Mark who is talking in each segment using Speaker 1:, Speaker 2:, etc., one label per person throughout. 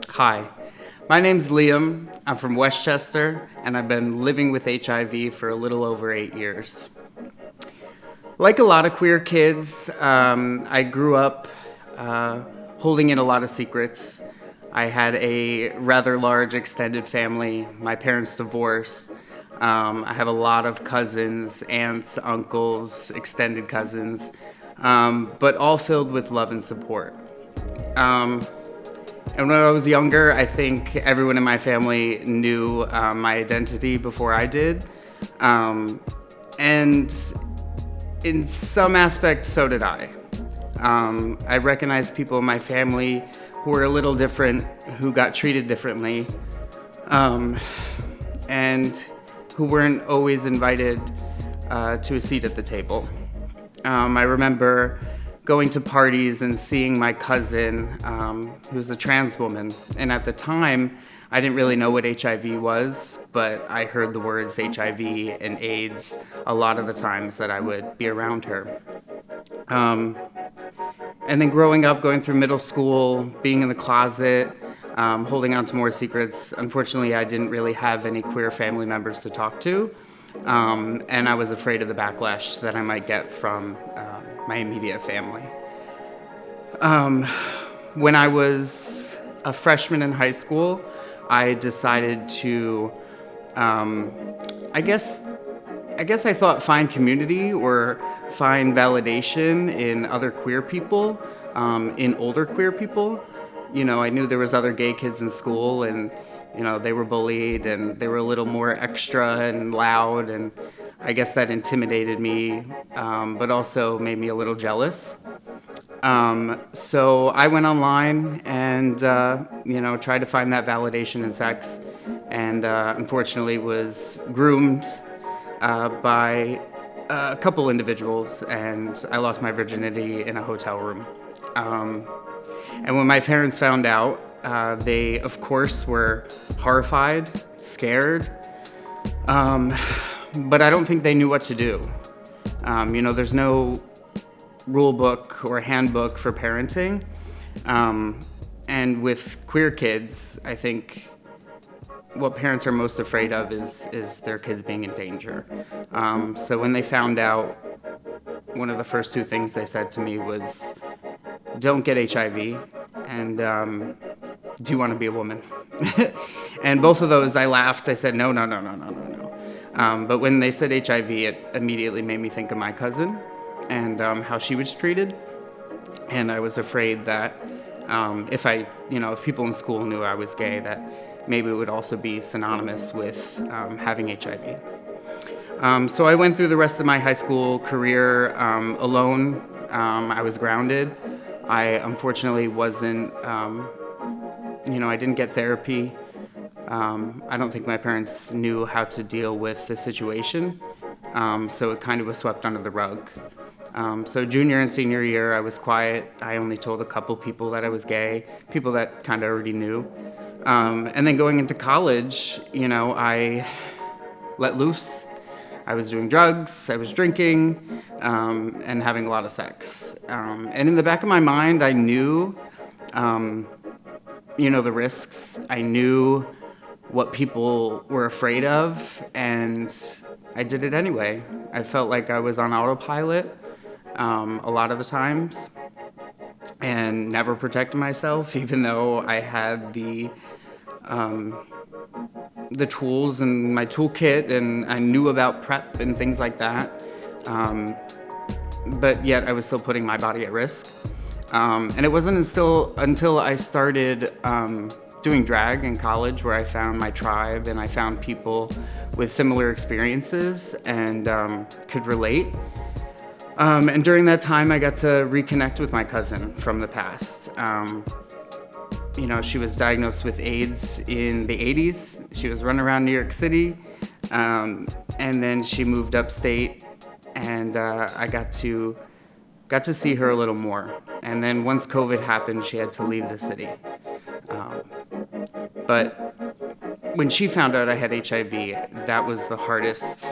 Speaker 1: Hi, my name's Liam. I'm from Westchester, and I've been living with HIV for a little over 8 years. Like a lot of queer kids, I grew up holding in a lot of secrets. I had a rather large extended family. My parents divorced. I have a lot of cousins, aunts, uncles, extended cousins, but all filled with love and support. And when I was younger, I think everyone in my family knew my identity before I did. And in some aspects, so did I. I recognized people in my family who were a little different, who got treated differently, and who weren't always invited to a seat at the table. I remember going to parties and seeing my cousin, who was a trans woman. And at the time, I didn't really know what HIV was, but I heard the words HIV and AIDS a lot of the times that I would be around her. And then growing up, going through middle school, being in the closet, holding on to more secrets. Unfortunately, I didn't really have any queer family members to talk to. And I was afraid of the backlash that I might get from my immediate family. When I was a freshman in high school, I decided to, I guess I thought find community or find validation in other queer people, in older queer people. You know, I knew there was other gay kids in school, and they were bullied and they were a little more extra and loud, and I guess that intimidated me, but also made me a little jealous. So I went online and, tried to find that validation in sex, and unfortunately was groomed by a couple individuals, and I lost my virginity in a hotel room. And when my parents found out, they, of course, were horrified, scared, but I don't think they knew what to do. There's no rule book or handbook for parenting. And with queer kids, I think what parents are most afraid of is their kids being in danger. So when they found out, one of the first two things they said to me was, don't get HIV, and do you want to be a woman? And both of those, I laughed. I said, no. But when they said HIV, it immediately made me think of my cousin and how she was treated. And I was afraid that if people in school knew I was gay, that maybe it would also be synonymous with having HIV. So I went through the rest of my high school career alone. I was grounded. I unfortunately wasn't, I didn't get therapy. I don't think my parents knew how to deal with the situation, so it kind of was swept under the rug. So junior and senior year, I was quiet. I only told a couple people that I was gay, people that kind of already knew. And then going into college, I let loose. I was doing drugs, I was drinking, and having a lot of sex. And in the back of my mind, I knew, the risks. I knew what people were afraid of, and I did it anyway. I felt like I was on autopilot a lot of the times and never protected myself, even though I had the tools and my toolkit, and I knew about PrEP and things like that. But yet I was still putting my body at risk. And it wasn't until I started doing drag in college where I found my tribe and I found people with similar experiences and could relate. And during that time, I got to reconnect with my cousin from the past. She was diagnosed with AIDS in the 80s. She was running around New York City. And then she moved upstate, and I got to see her a little more. And then once COVID happened, she had to leave the city. But when she found out I had HIV, that was the hardest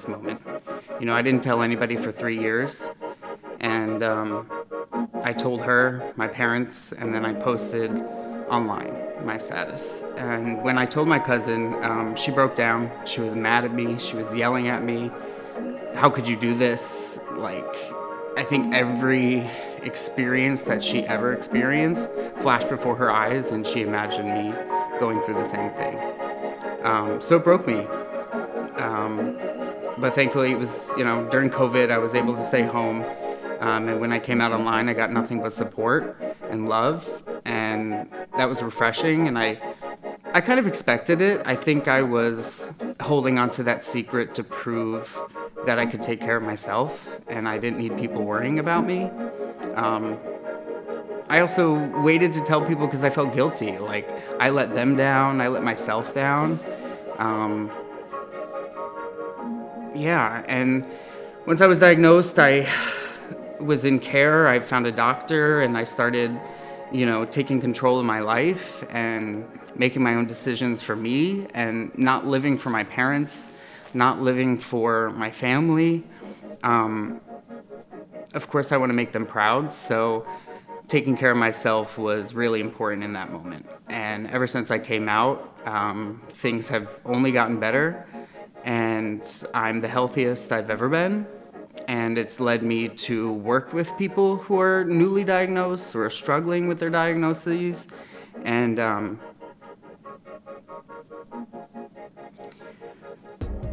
Speaker 1: moment. I didn't tell anybody for 3 years. And I told her, my parents, and then I posted online my status. And when I told my cousin, she broke down. She was mad at me. She was yelling at me. How could you do this? Like, I think every experience that she ever experienced flashed before her eyes, and she imagined me going through the same thing. So it broke me. But thankfully it was, during COVID, I was able to stay home. And when I came out online, I got nothing but support and love. And that was refreshing. And I kind of expected it. I think I was holding on to that secret to prove that I could take care of myself and I didn't need people worrying about me. I also waited to tell people because I felt guilty. Like, I let them down, I let myself down. And once I was diagnosed, I was in care. I found a doctor and I started, taking control of my life and making my own decisions for me and not living for my parents, not living for my family. Of course, I want to make them proud, so taking care of myself was really important in that moment. And ever since I came out, things have only gotten better, and I'm the healthiest I've ever been. And it's led me to work with people who are newly diagnosed or struggling with their diagnoses. And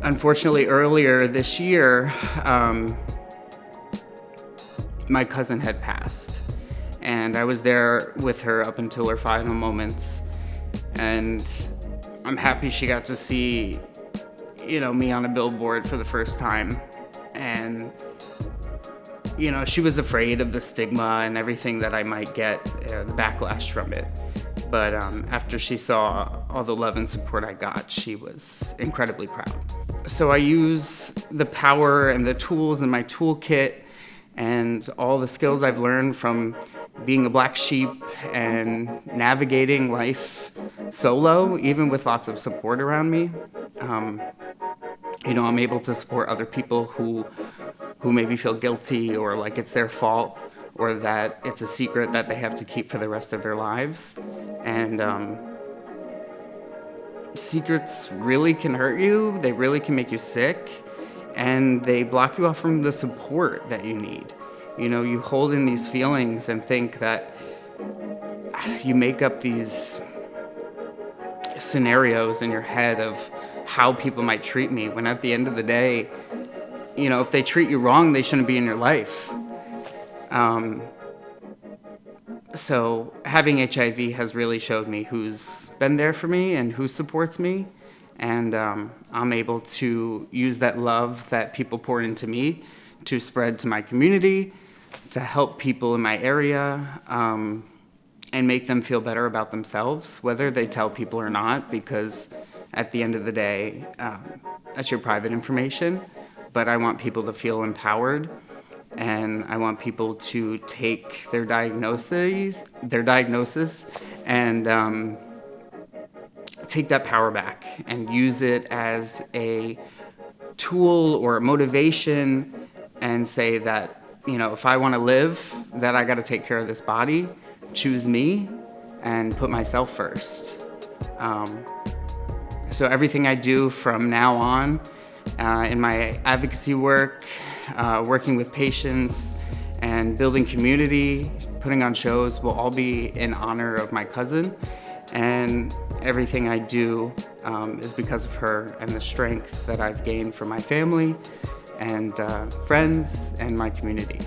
Speaker 1: unfortunately, earlier this year, my cousin had passed. And I was there with her up until her final moments. And I'm happy she got to see, me on a billboard for the first time. And, she was afraid of the stigma and everything that I might get, the backlash from it. But after she saw all the love and support I got, she was incredibly proud. So I use the power and the tools in my toolkit and all the skills I've learned from being a black sheep and navigating life solo, even with lots of support around me. I'm able to support other people who maybe feel guilty or like it's their fault or that it's a secret that they have to keep for the rest of their lives. And secrets really can hurt you. They really can make you sick, and they block you off from the support that you need. You hold in these feelings and think that you make up these scenarios in your head of how people might treat me, when at the end of the day, if they treat you wrong, they shouldn't be in your life. So having HIV has really showed me who's been there for me and who supports me. And I'm able to use that love that people pour into me to spread to my community, to help people in my area, and make them feel better about themselves, whether they tell people or not, because at the end of the day, that's your private information. But I want people to feel empowered, and I want people to take their diagnosis and take that power back and use it as a tool or a motivation and say that, if I want to live, that I got to take care of this body, choose me, and put myself first. So everything I do from now on in my advocacy work, working with patients, and building community, putting on shows will all be in honor of my cousin. And everything I do is because of her and the strength that I've gained from my family and friends and my community.